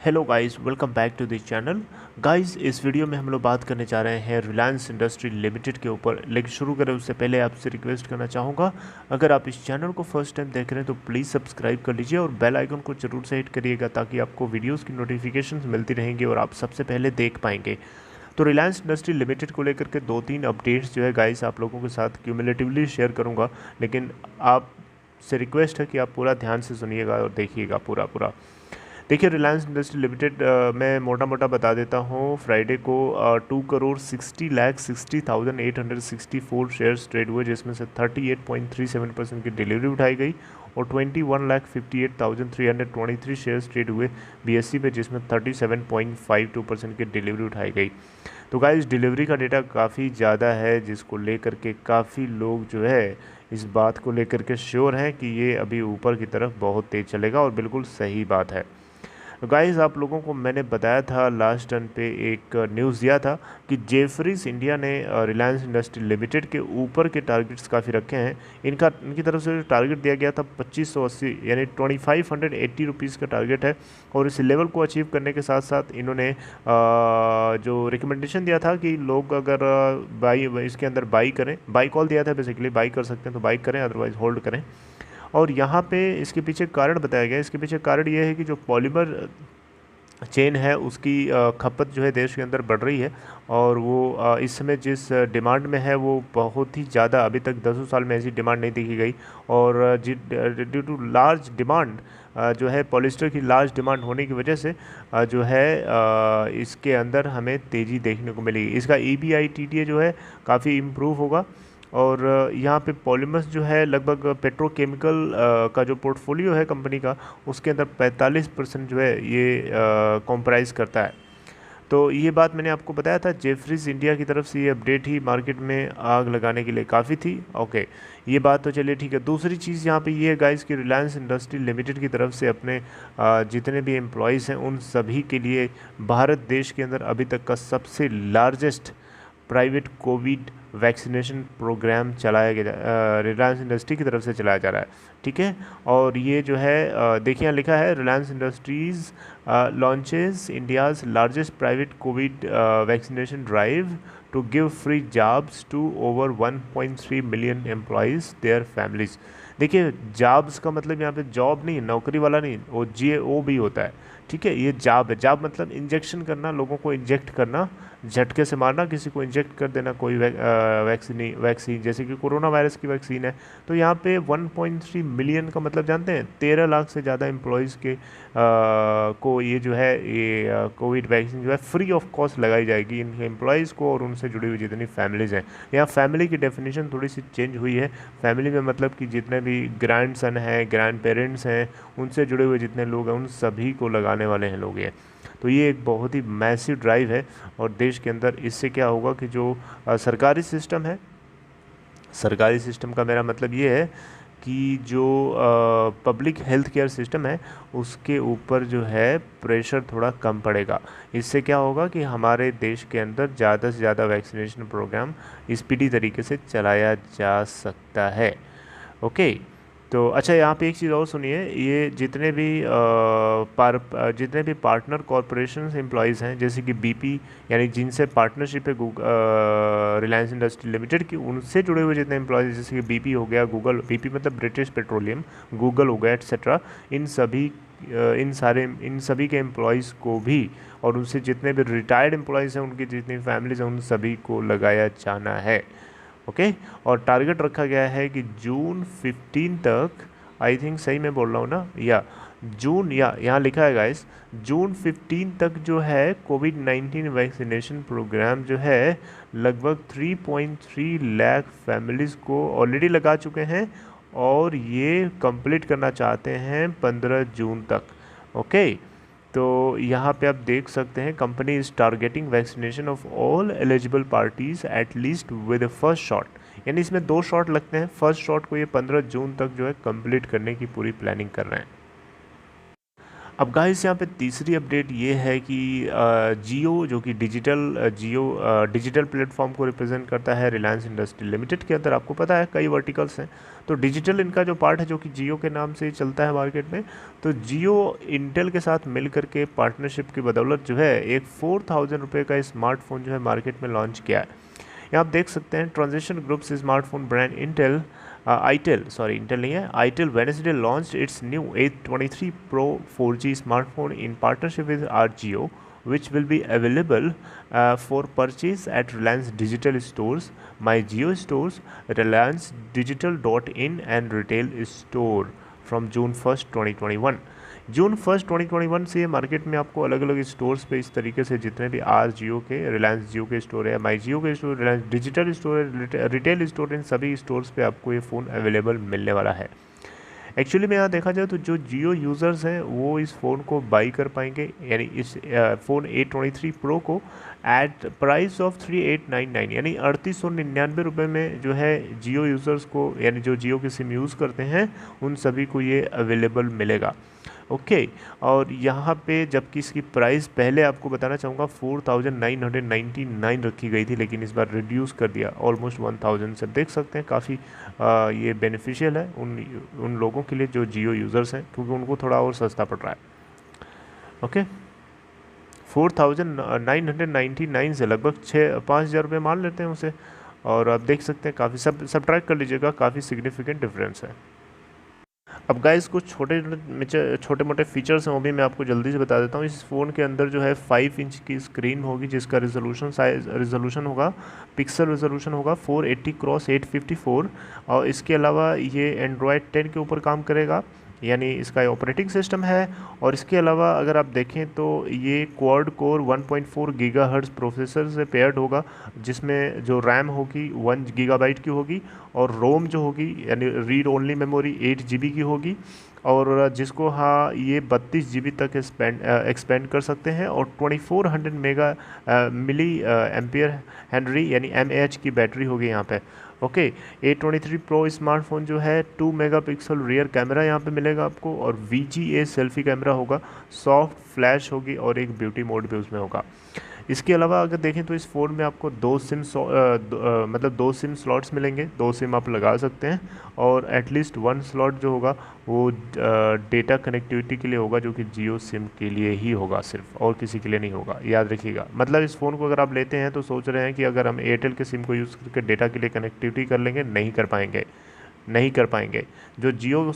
Hello guys, welcome back to this channel. Guys, इस video में हम लोग बात करने जा रहे हैं रिलायंस इंडस्ट्री लिमिटेड के ऊपर। लेकिन शुरू करें उससे पहले आपसे रिक्वेस्ट करना चाहूँगा, अगर आप इस चैनल को फर्स्ट टाइम देख रहे हैं तो प्लीज़ सब्सक्राइब कर लीजिए और बेल आइकन को जरूर से हिट करिएगा ताकि आपको वीडियोज़ की नोटिफिकेशन मिलती रहेंगी और आप सबसे पहले देख पाएंगे। तो रिलायंस इंडस्ट्री लिमिटेड को लेकर के 2-3 अपडेट्स जो है गाइस आप लोगों के साथ क्यूमुलेटिवली शेयर करूँगा, लेकिन आप से रिक्वेस्ट है कि आप पूरा ध्यान से सुनिएगा और देखिएगा पूरा पूरा। देखिए, रिलायंस इंडस्ट्री लिमिटेड मैं मोटा मोटा बता देता हूँ। फ्राइडे को 2,60,60,864 शेयर्स ट्रेड हुए, जिसमें से 38.37% की डिलीवरी उठाई गई और 21,58,323 शेयर्स ट्रेड हुए बीएससी पे, जिसमें 37.52% की डिलीवरी उठाई गई। तो गाइस, डिलीवरी का डेटा काफ़ी ज़्यादा है, जिसको लेकर के काफ़ी लोग जो है इस बात को लेकर के श्योर हैं कि ये अभी ऊपर की तरफ बहुत तेज़ चलेगा और बिल्कुल सही बात है। गाइस, आप लोगों को मैंने बताया था लास्ट टर्न पे एक न्यूज़ दिया था कि जेफरीज इंडिया ने रिलायंस इंडस्ट्री लिमिटेड के ऊपर के टारगेट्स काफ़ी रखे हैं। इनकी तरफ से टारगेट दिया गया था 2580 यानी 2580 रुपीज़ का टारगेट है। और इस लेवल को अचीव करने के साथ साथ इन्होंने जो रिकमेंडेशन दिया था कि लोग अगर बाई इसके अंदर बाई कॉल दिया था, बेसिकली बाई कर सकते हैं तो बाई करें, अदरवाइज़ होल्ड करें। और यहाँ पे इसके पीछे कारण बताया गया। इसके पीछे कारण ये है कि जो पॉलीमर चेन है उसकी खपत जो है देश के अंदर बढ़ रही है और वो इस समय जिस डिमांड में है वो बहुत ही ज़्यादा, अभी तक 10 साल में ऐसी डिमांड नहीं देखी गई। और ड्यू टू लार्ज डिमांड जो है पॉलिस्टर की लार्ज डिमांड होने की वजह से जो है इसके अंदर हमें तेज़ी देखने को मिलेगी। इसका EBITDA जो है काफ़ी इम्प्रूव होगा। और यहाँ पे पॉलीमर्स जो है लगभग पेट्रोकेमिकल का जो पोर्टफोलियो है कंपनी का, उसके अंदर 45% जो है ये कॉम्प्राइज़ करता है। तो ये बात मैंने आपको बताया था। जेफरीज इंडिया की तरफ से ये अपडेट ही मार्केट में आग लगाने के लिए काफ़ी थी। ओके, ये बात तो चलिए ठीक है। दूसरी चीज़ यहाँ पे ये है गाइस कि रिलायंस इंडस्ट्री लिमिटेड की तरफ से अपने जितने भी एम्प्लॉयज़ हैं उन सभी के लिए भारत देश के अंदर अभी तक का सबसे largest private covid vaccination programme चलाया गया, रिलायंस इंडस्ट्री की तरफ से चलाया जा रहा है। ठीक है, और ये जो है देखिए यहाँ लिखा है Reliance Industries launches India's largest private covid vaccination drive to give free jobs to over 1.3 million employees their families. देखिए, जॉब्स का मतलब यहाँ पे जॉब नहीं, नौकरी वाला नहीं, वो JO भी होता है। ठीक है, ये जॉब है। जॉब मतलब इंजेक्शन करना, लोगों को इंजेक्ट करना, झटके से मारना, किसी को इंजेक्ट कर देना कोई वैक्सीन जैसे कि कोरोना वायरस की वैक्सीन है। तो यहाँ पे 1.3 मिलियन का मतलब जानते हैं, 13 लाख से ज़्यादा एम्प्लॉयज़ के को ये जो है ये कोविड वैक्सीन जो है फ्री ऑफ कॉस्ट लगाई जाएगी इन एम्प्लॉयज़ को और उनसे जुड़ी हुई जितनी फैमिलीज़ हैं। यहाँ फैमिली की डेफिनेशन थोड़ी सी चेंज हुई है। फैमिली में मतलब कि जितने भी ग्रैंड सन हैं, ग्रैंड पेरेंट्स हैं, उनसे जुड़े हुए जितने लोग हैं उन सभी को लगाने वाले हैं लोग ये। तो ये एक बहुत ही मैसिव ड्राइव है और देश के अंदर इससे क्या होगा कि जो सरकारी सिस्टम है, सरकारी सिस्टम का मेरा मतलब ये है कि जो पब्लिक हेल्थ केयर सिस्टम है उसके ऊपर जो है प्रेशर थोड़ा कम पड़ेगा। इससे क्या होगा कि हमारे देश के अंदर ज़्यादा से ज़्यादा वैक्सीनेशन प्रोग्राम स्पीडी तरीके से चलाया जा सकता है। ओके, तो अच्छा, यहाँ पे एक चीज़ और सुनिए। ये जितने भी पार्टनर कॉरपोरेशन एम्प्लॉयज़ हैं, जैसे कि BP यानी जिनसे पार्टनरशिप है रिलायंस इंडस्ट्री लिमिटेड की, उनसे जुड़े हुए जितने एम्प्लॉयज़ जैसे कि BP हो गया, गूगल, BP मतलब ब्रिटिश पेट्रोलियम, गूगल हो गया एट्सेट्रा, इन सभी के एम्प्लॉयज़ को भी और उनसे जितने भी रिटायर्ड एम्प्लॉयज़ हैं उनकी जितनी फैमिलीज़ हैं उन सभी को लगाया जाना है। ओके, और टारगेट रखा गया है कि जून 15 तक, आई थिंक सही मैं बोल रहा हूँ ना, या जून, या यहाँ लिखा है गाइस जून 15 तक जो है कोविड-19 वैक्सीनेशन प्रोग्राम जो है लगभग 3.3 लाख फैमिलीज़ को ऑलरेडी लगा चुके हैं और ये कंप्लीट करना चाहते हैं 15 जून तक। ओके, तो यहाँ पे आप देख सकते हैं company is targeting vaccination of all eligible parties at least with first shot, यानी इसमें 2 शॉट लगते हैं। फर्स्ट शॉट को ये 15 जून तक जो है कंप्लीट करने की पूरी प्लानिंग कर रहे हैं। अब गाइस यहाँ पे तीसरी अपडेट ये है कि जियो जो कि डिजिटल प्लेटफॉर्म को रिप्रेजेंट करता है रिलायंस इंडस्ट्री लिमिटेड के अंदर। आपको पता है कई वर्टिकल्स हैं, तो डिजिटल इनका जो पार्ट है जो कि जियो के नाम से चलता है मार्केट में। तो जियो इंटेल के साथ मिल करके पार्टनरशिप की बदौलत जो है एक 4000 रुपये का स्मार्टफोन जो है मार्केट में लॉन्च किया है। यहाँ आप देख सकते हैं transition groups smartphone brand Intel नहीं है, itel Wednesday launched it's new A23 Pro 4G smartphone in partnership with RJio, which will be available for purchase at Reliance Digital stores, MyJio stores, Reliance Digital.in and retail store from June 1st 2021। June 1st 2021 से ये market में आपको अलग अलग stores पे इस तरीके से जितने भी जियो के, रिलायंस जियो के स्टोर है, माई जियो के स्टोर, रिलायंस डिजिटल स्टोर है, रिटेल स्टोर, इन सभी स्टोर्स पे आपको ये फ़ोन अवेलेबल मिलने वाला है। एक्चुअली में यहाँ देखा जाए तो जो जियो यूज़र्स हैं वो इस फ़ोन को बाई कर पाएंगे, यानी इस फ़ोन A23 Pro को एट प्राइस ऑफ 3899 यानी 3899 रुपये में जो है जियो यूज़र्स को, यानी जो जियो की सिम यूज़ करते हैं उन सभी को ये अवेलेबल मिलेगा। ओके और यहाँ पे जबकि इसकी प्राइस पहले आपको बताना चाहूँगा 4999 रखी गई थी, लेकिन इस बार रिड्यूस कर दिया ऑलमोस्ट 1000 से। देख सकते हैं काफ़ी ये बेनिफिशियल है उन लोगों के लिए जो जियो यूज़र्स हैं, क्योंकि उनको थोड़ा और सस्ता पड़ रहा है। ओके 4999 से लगभग 5,000 रुपये मान लेते हैं उसे, और आप देख सकते हैं काफ़ी सब ट्रैक कर लीजिएगा, काफ़ी सिग्निफिकेंट डिफरेंस है। अब गाइस कुछ छोटे मोटे फीचर्स हैं वो भी मैं आपको जल्दी से बता देता हूँ। इस फ़ोन के अंदर जो है 5 इंच की स्क्रीन होगी जिसका रिजोल्यूशन होगा, पिक्सल रिजोल्यूशन होगा 480x854, और इसके अलावा ये एंड्रॉयड 10 के ऊपर काम करेगा, यानी इसका ऑपरेटिंग सिस्टम है। और इसके अलावा अगर आप देखें तो ये क्वाड कोर 1.4 गीगाहर्ट्ज प्रोसेसर से पेयर्ड होगा, जिसमें जो रैम होगी 1 गीगाबाइट की होगी, और रोम जो होगी यानी रीड ओनली मेमोरी 8 GB की होगी, और जिसको ये 32 GB तक एक्सपेंड कर सकते हैं, और 2400 मिली एम्पियर हेनरी यानी mAh की बैटरी होगी यहाँ पे। ओके A23 Pro स्मार्टफोन जो है 2 मेगापिक्सल रियर कैमरा यहाँ पे मिलेगा आपको, और VGA सेल्फी कैमरा होगा, सॉफ्ट फ्लैश होगी, और एक ब्यूटी मोड भी उसमें होगा। इसके अलावा अगर देखें तो इस फ़ोन में आपको दो सिम स्लॉट्स मिलेंगे, 2 सिम आप लगा सकते हैं, और एटलीस्ट 1 स्लॉट जो होगा वो डेटा कनेक्टिविटी के लिए होगा, जो कि जियो सिम के लिए ही होगा सिर्फ, और किसी के लिए नहीं होगा, याद रखिएगा। मतलब इस फ़ोन को अगर आप लेते हैं तो सोच रहे हैं कि अगर हम एयरटेल के सिम को यूज़ करके डेटा के लिए कनेक्टिविटी कर लेंगे, नहीं कर पाएंगे। जो जियो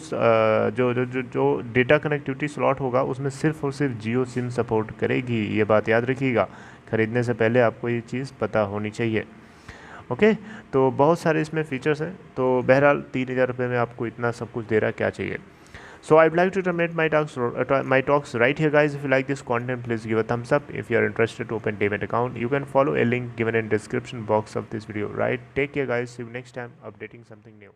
जो डेटा कनेक्टिविटी स्लॉट होगा उसमें सिर्फ और सिर्फ जियो सिम सपोर्ट करेगी, ये बात याद रखिएगा। ख़रीदने से पहले आपको ये चीज़ पता होनी चाहिए। ओके तो बहुत सारे इसमें फ़ीचर्स हैं, तो बहरहाल 3000 रुपये में आपको इतना सब कुछ दे रहा है, क्या चाहिए। So I'd like to terminate my talks right here, guys. If you like this content, please give a thumbs up. If you are interested to open Demat account, you can follow a link given in description box of this video. Right? Take care, guys. See you next time. Updating something new.